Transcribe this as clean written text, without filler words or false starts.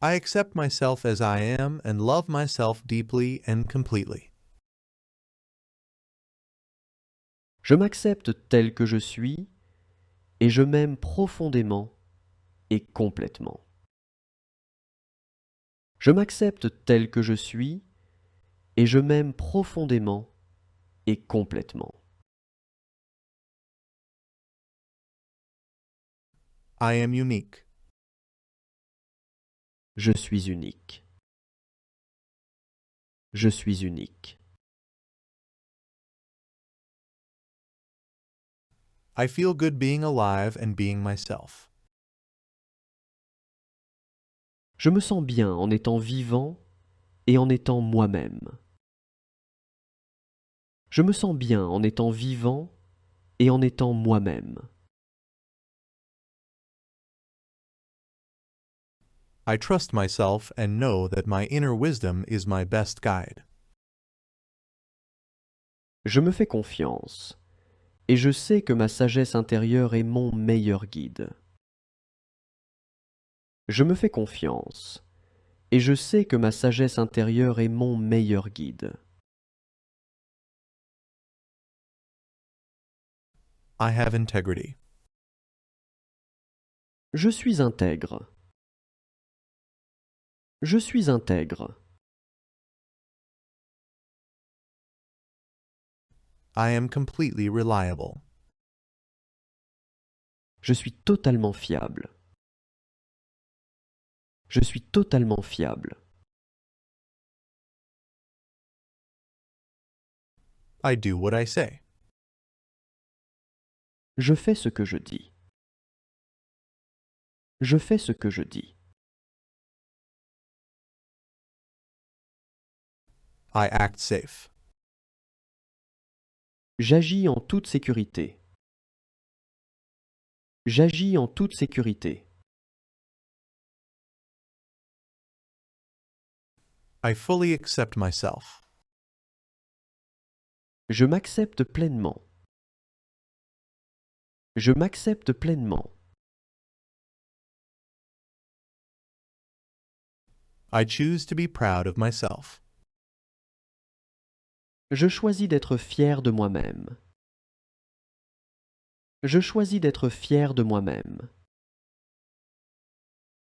I accept myself as I am and love myself deeply and completely. Je m'accepte tel que je suis et je m'aime profondément et complètement. Je m'accepte tel que je suis et je m'aime profondément et complètement. I am unique. Je suis unique. Je suis unique. I feel good being alive and being myself. Je me sens bien en étant vivant et en étant moi-même. Je me sens bien en étant vivant et en étant moi-même. I trust myself and know that my inner wisdom is my best guide. Je me fais confiance et je sais que ma sagesse intérieure est mon meilleur guide. Je me fais confiance et je sais que ma sagesse intérieure est mon meilleur guide. I have integrity. Je suis intègre. Je suis intègre. I am completely reliable. Je suis totalement fiable. Je suis totalement fiable. I do what I say. Je fais ce que je dis. Je fais ce que je dis. I act safe. J'agis en toute sécurité. J'agis en toute sécurité. I fully accept myself. Je m'accepte pleinement. Je m'accepte pleinement. I choose to be proud of myself. Je choisis d'être fier de moi-même. Je choisis d'être fier de moi-même.